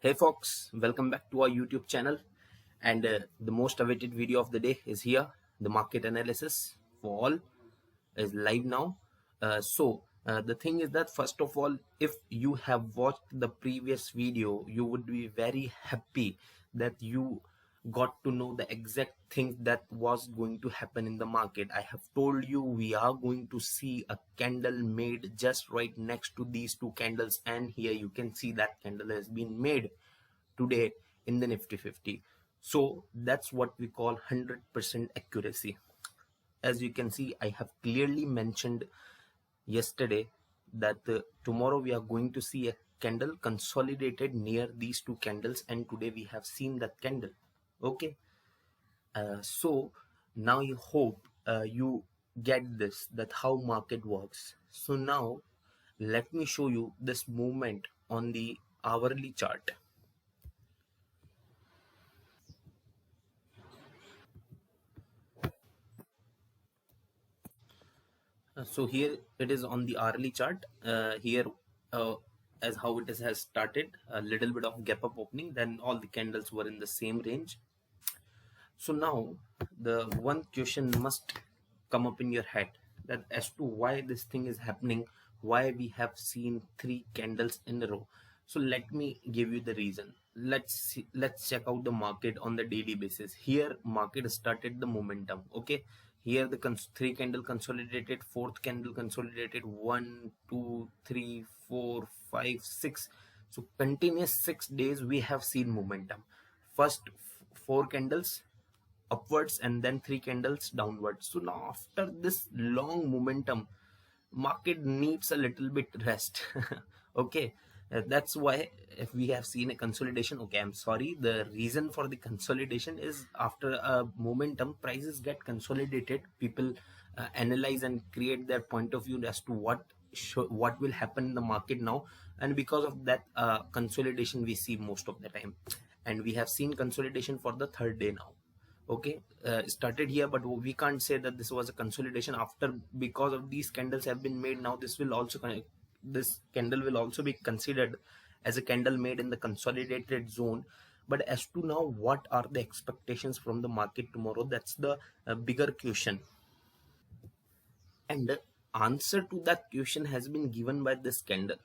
Hey folks, welcome back to our YouTube channel. And the most awaited video of the day is here. The market analysis for all is live now. The thing is that first of all, if you have watched the previous video, you would be very happy that you got to know the exact thing that was going to happen in the market. I have told you we are going to see a candle made just right next to these two candles, and here you can see that candle has been made today in the Nifty 50. So that's what we call 100% accuracy. As you can see, I have clearly mentioned yesterday that tomorrow we are going to see a candle consolidated near these two candles, and today we have seen that candle. Okay, so now you hope you get this, that how market works. So now let me show you this movement on the hourly chart. So here it is on the hourly chart. Here uh, as how it has started, a little bit of gap up opening, then all the candles were in the same range. So now the one question must come up in your head, that as to why this thing is happening, why we have seen three candles in a row. So let me give you the reason. Let's check out the market on the daily basis. Here market started the momentum. Okay, here the three candle consolidated, fourth candle consolidated, 1 2 3 4 5 6. So continuous 6 days we have seen momentum. First four candles upwards and then three candles downwards. So now after this long momentum, market needs a little bit rest. Okay, that's why if we have seen a consolidation, okay, I'm sorry, the reason for the consolidation is after a momentum, prices get consolidated, people analyze and create their point of view as to what will happen in the market now, and because of that consolidation we see most of the time, and we have seen consolidation for the third day now. Okay, started here, but we can't say that this was a consolidation after, because of these candles have been made. Now this candle will also be considered as a candle made in the consolidated zone. But as to now, what are the expectations from the market tomorrow? That's the bigger question, and the answer to that question has been given by this candle.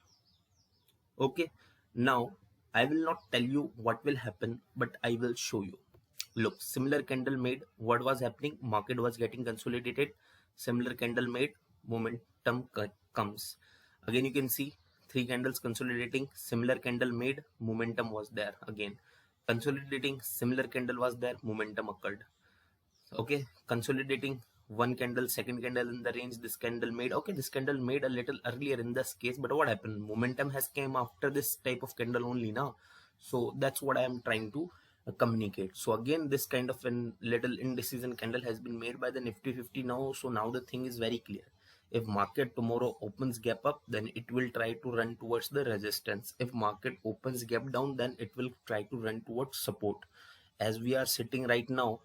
Okay, now I will not tell you what will happen, but I will show you. Look, similar candle made, what was happening? Market was getting consolidated. Similar candle made, momentum comes. Again, you can see three candles consolidating. Similar candle made, momentum was there. Again, consolidating, similar candle was there, momentum occurred. Okay, consolidating, one candle, second candle in the range, this candle made. Okay, this candle made a little earlier in this case, but what happened? Momentum has came after this type of candle only now. So that's what I am trying to communicate. So again, this kind of a little indecision candle has been made by the Nifty 50 now. So now the thing is very clear. If market tomorrow opens gap up, then it will try to run towards the resistance. If market opens gap down, then it will try to run towards support. As we are sitting right now,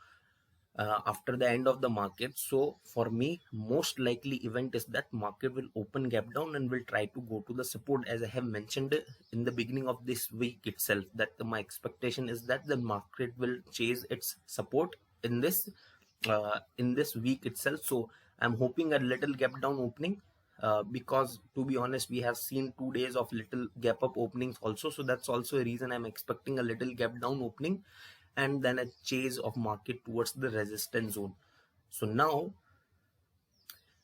after the end of the market, so for me most likely event is that market will open gap down and will try to go to the support, as I have mentioned in the beginning of this week itself, that my expectation is that the market will chase its support in this week itself. So I'm hoping a little gap down opening, because to be honest, we have seen 2 days of little gap up openings also. So that's also a reason I'm expecting a little gap down opening, and then a chase of market towards the resistance zone. So now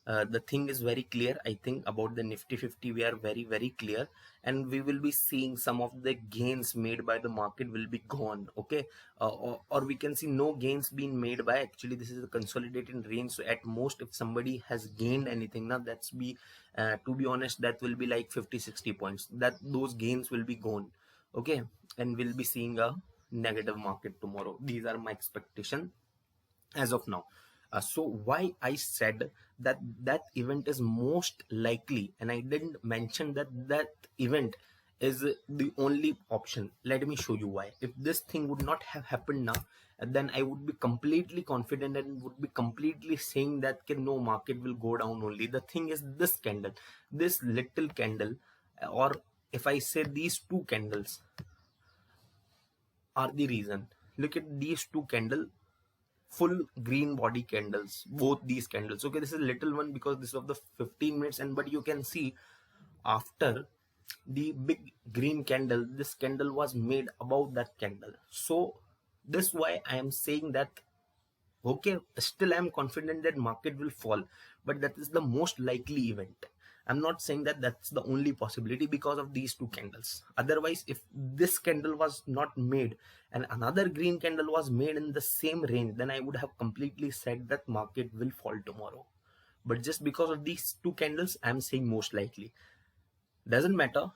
the thing is very clear. I think about the Nifty 50 we are very clear, and we will be seeing some of the gains made by the market will be gone. Okay, or we can see no gains being made by, actually this is a consolidated range. So at most, if somebody has gained anything now, that's be to be honest, that will be like 50-60 points, that those gains will be gone. Okay, and we'll be seeing a negative market tomorrow. These are my expectation as of now. So why I said that that event is most likely, and I didn't mention that that event is the only option. Let me show you why. If this thing would not have happened now, then I would be completely confident and would be completely saying that no, market will go down only. The thing is, this candle, this little candle, or if I say these two candles, are the reason. Look at these two candle, full green body candles, both these candles. Okay, this is a little one because this is of the 15 minutes, and but you can see after the big green candle, this candle was made above that candle. So this is why I am saying that okay, still I am confident that market will fall, but that is the most likely event. I'm not saying that that's the only possibility because of these two candles. Otherwise, if this candle was not made and another green candle was made in the same range, then I would have completely said that market will fall tomorrow. But just because of these two candles, I'm saying most likely. Doesn't matter.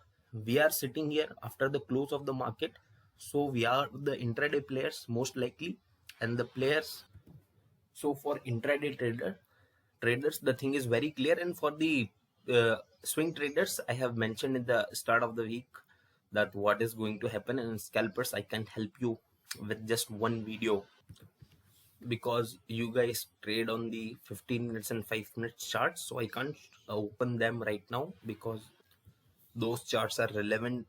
We are sitting here after the close of the market, so we are the intraday players most likely, and the players. So for intraday traders, the thing is very clear, and for the swing traders, I have mentioned in the start of the week that what is going to happen. And scalpers, I can help you with just one video because you guys trade on the 15 minutes and 5 minutes charts, so I can't open them right now because those charts are relevant,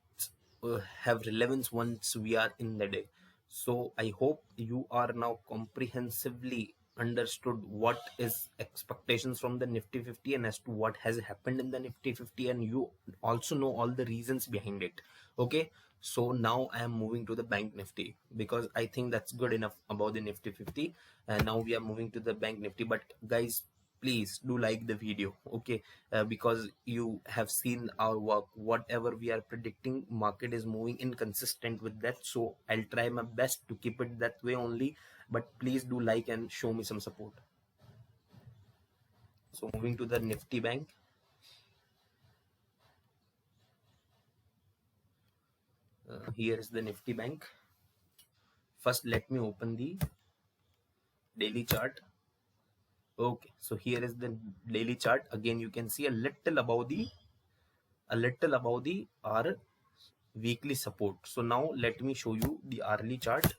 have relevance once we are in the day. So I hope you are now comprehensively understood what is expectations from the Nifty 50 and as to what has happened in the Nifty 50, and you also know all the reasons behind it. Okay, so now I am moving to the Bank Nifty because I think that's good enough about the Nifty 50, and now we are moving to the Bank Nifty. But guys, please do like the video, okay, because you have seen our work. Whatever we are predicting, market is moving inconsistent with that, so I'll try my best to keep it that way only. But please do like and show me some support. So moving to the Nifty Bank. Here is the Nifty Bank. First let me open the daily chart. Okay, so here is the daily chart. Again, you can see a little above the our weekly support. So now let me show you the hourly chart,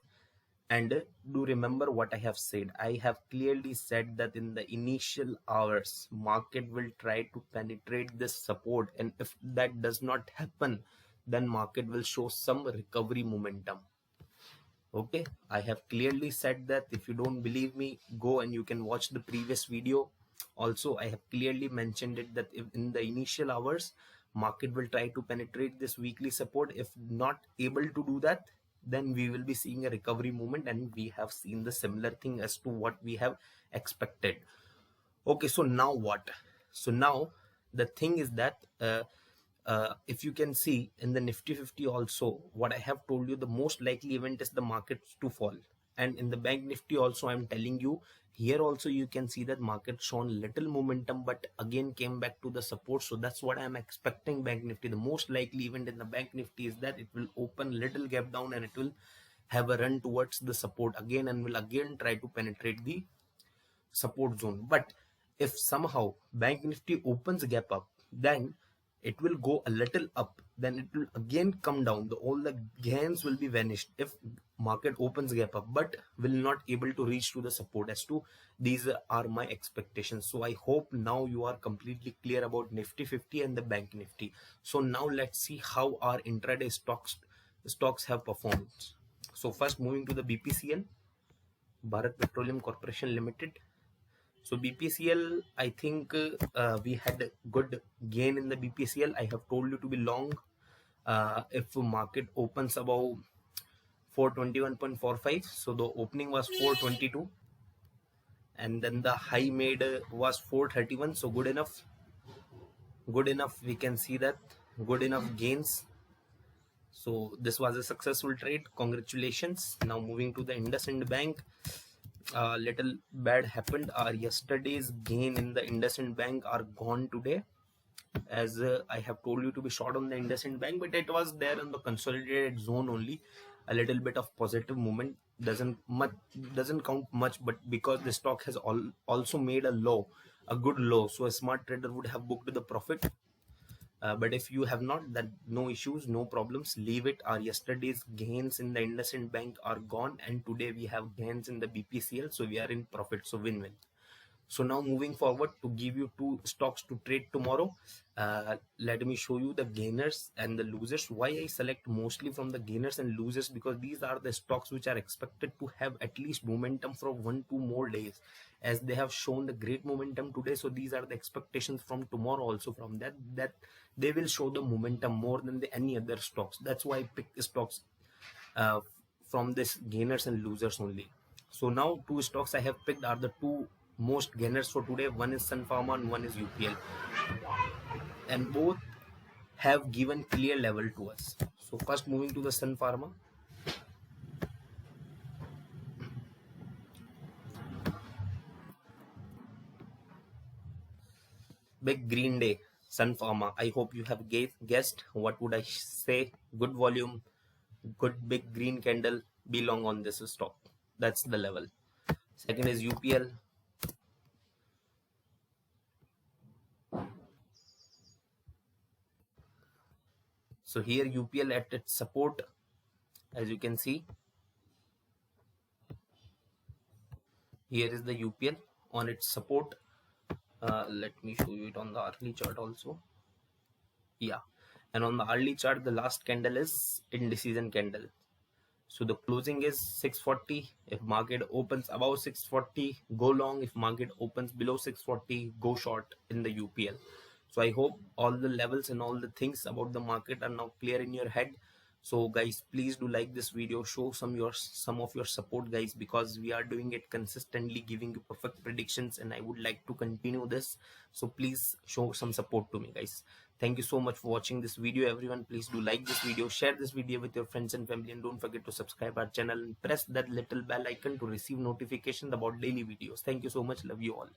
and do remember what I have said. I have clearly said that in the initial hours market will try to penetrate this support, and if that does not happen, then market will show some recovery momentum. Okay, I have clearly said that. If you don't believe me, go and you can watch the previous video. Also, I have clearly mentioned it that if in the initial hours market will try to penetrate this weekly support. If not able to do that, then we will be seeing a recovery movement, and we have seen the similar thing as to what we have expected. Okay, so now what? So now the thing is that if you can see in the Nifty 50 also, what I have told you, the most likely event is the markets to fall. And in the Bank Nifty also, I'm telling you, here also you can see that market shown little momentum, but again came back to the support. So that's what I'm expecting Bank Nifty. The most likely event in the Bank Nifty is that it will open little gap down and it will have a run towards the support again, and will again try to penetrate the support zone. But if somehow Bank Nifty opens gap up, then it will go a little up, then it will again come down. All the gains will be vanished if market opens gap up, but will not able to reach to the support. As to these are my expectations. So I hope now you are completely clear about Nifty 50 and the Bank Nifty. So now let's see how our intraday stocks have performed. So first, moving to the BPCL, Bharat Petroleum Corporation Limited. So BPCL, I think we had a good gain in the BPCL. I have told you to be long if market opens above 421.45. So the opening was 422, and then the high made was 431. So good enough. Good enough. We can see that good enough gains. So this was a successful trade. Congratulations. Now moving to the IndusInd Bank. Little bad happened. Our yesterday's gain in the IndusInd Bank are gone today, as I have told you to be short on the IndusInd Bank, but it was there in the consolidated zone only. A little bit of positive movement doesn't count much, but because the stock has also made a good low, so a smart trader would have booked the profit. But if you have not, then no issues, no problems, leave it. Our yesterday's gains in the IndusInd Bank are gone, and today we have gains in the BPCL, so we are in profit, so win-win. So now moving forward to give you two stocks to trade tomorrow, let me show you the gainers and the losers. Why I select mostly from the gainers and losers, because these are the stocks which are expected to have at least momentum for 1-2 more days, as they have shown the great momentum today. So these are the expectations from tomorrow also, from that they will show the momentum more than any other stocks. That's why I pick stocks uh, from this gainers and losers only. So now two stocks I have picked are the two most gainers for today. One is Sun Pharma and one is UPL, and both have given clear level to us. So first moving to the Sun Pharma. Big green day, Sun Pharma. I hope you have guessed what would I say. Good volume, good big green candle belong on this stock. That's the level. Second is UPL. So here UPL at its support, as you can see, here is the UPL on its support. Let me show you it on the hourly chart also. Yeah, and on the hourly chart, the last candle is indecision candle. So the closing is 640. If market opens above 640, go long. If market opens below 640, go short in the UPL. So I hope all the levels and all the things about the market are now clear in your head. So guys, please do like this video, show some of your support guys, because we are doing it consistently, giving you perfect predictions, and I would like to continue this. So please show some support to me guys. Thank you so much for watching this video everyone. Please do like this video, share this video with your friends and family, and don't forget to subscribe our channel and press that little bell icon to receive notifications about daily videos. Thank you so much. Love you all.